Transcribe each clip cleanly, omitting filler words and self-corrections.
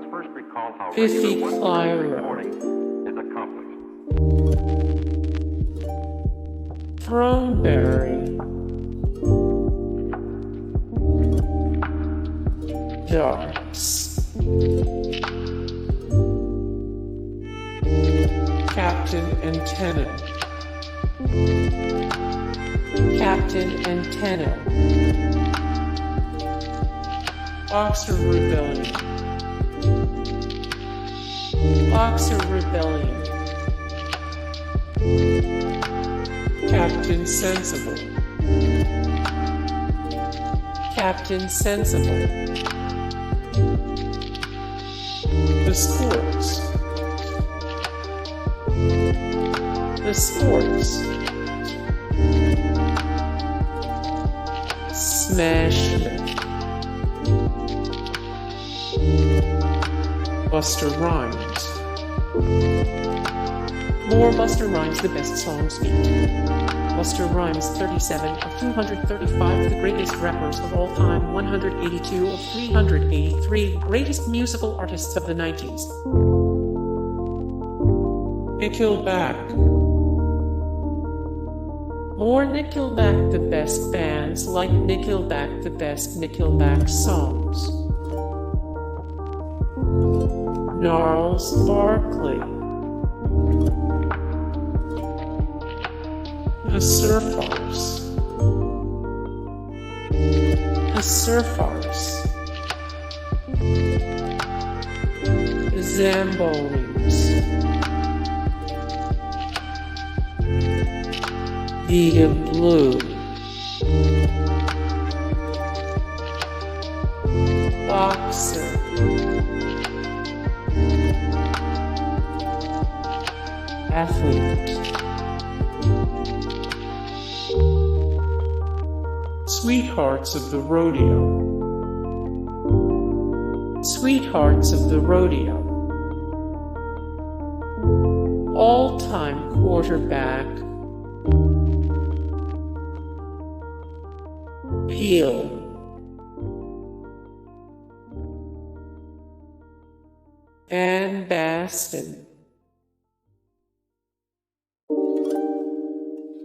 Let's first recall how Biffy regular Clyro. recording is accomplished. Throneberry. Darks. Captain and Tennille. Captain and Tennille. Boxer Rebellion. Boxer Rebellion. Captain Sensible. Captain Sensible. The Sports. The Sports. Smashmouth. Busta Rhymes. More Busta Rhymes, the best songs beat. Busta Rhymes, 37 of 235, the greatest rappers of all time, 182 of 383, greatest musical artists of the 90s. Nickelback. More Nickelback, the best bands like Nickelback, the best Nickelback songs. Gnarls Barkley. The Surfaris. The Surfaris. The Zambonis. Vida Blue. Boxer. Athlete. Sweethearts of the Rodeo. Sweethearts of the Rodeo. All-time quarterback. Pele. And Basten.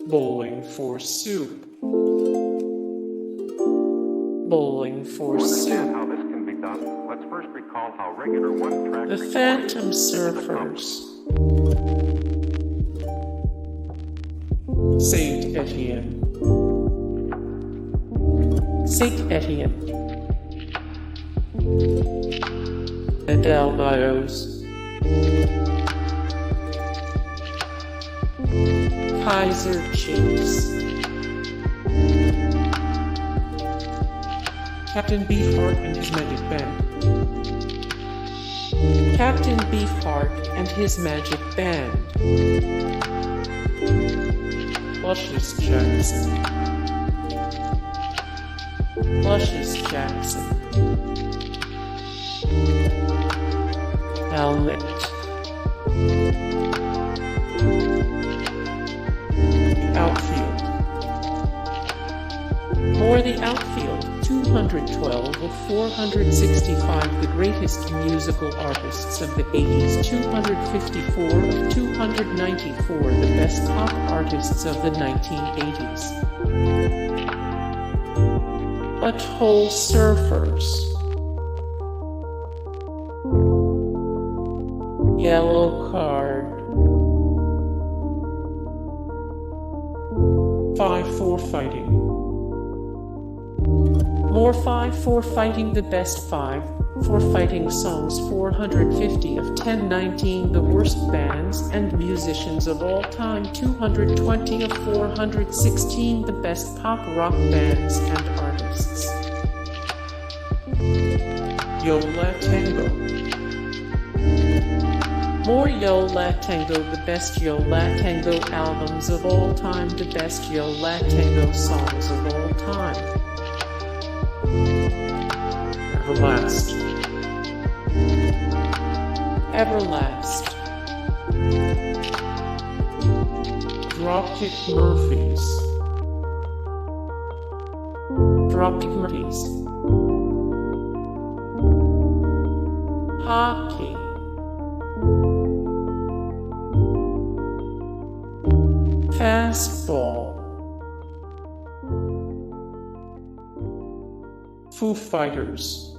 Bowling for soup. Bowling for To understand soup. how this can be done, let's first recall how regular one-track The recording Phantom is Surfers. Saint Etienne. Saint Etienne. The Delgados. Kaiser Chiefs. Captain Beefheart and his magic band. Captain Beefheart and his magic band. Luscious Jackson. Luscious Jackson. Helmet. Outfield. More the Outfield, 212 of 465, the greatest musical artists of the 80s, 254 of 294, the best pop artists of the 1980s. Butthole Surfers. Yellowcard. 5-4 Fighting. More 5-4 Fighting, the best 5-4 Fighting songs, 450 of 1019, the worst bands and musicians of all time, 220 of 416, the best pop rock bands and artists. Tengo. More Tango, the best Tango albums of all time, the best Tango songs of all time. Everlast. Everlast. Dropkick Murphys. Dropkick Murphys. Hockey. Fastball. Foo Fighters.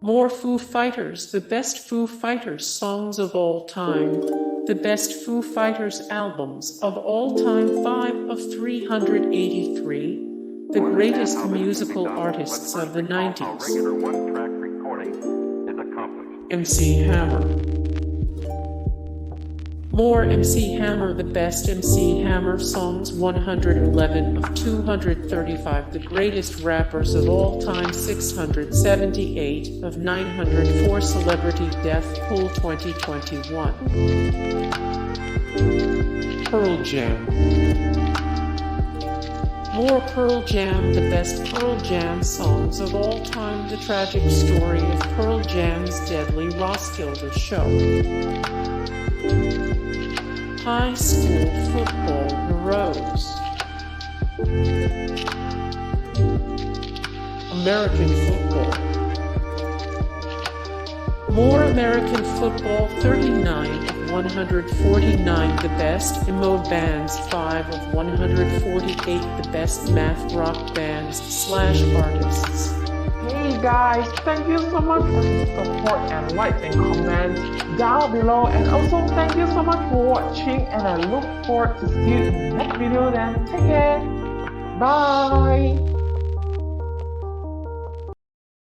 More Foo Fighters, the best Foo Fighters songs of all time, the best Foo Fighters albums of all time, 5 of 383, the greatest musical artists of the 90s. Regular one-track recording is accomplished. MC Hammer. More MC Hammer, the best MC Hammer songs, 111 of 235, the greatest rappers of all time, 678 of 904, Celebrity Death Pool 2021. Pearl Jam. More Pearl Jam, the best Pearl Jam songs of all time, the tragic story of Pearl Jam's deadly Roskilde show. High school football heroes. American football. More American football, 39 of 149, the best emo bands, 5 of 148, the best math rock bands / artists. Hey guys, thank you so much for the support and likes and comments down below, and also thank you so much for watching, and I look forward to see you in the next video. Then take care, bye.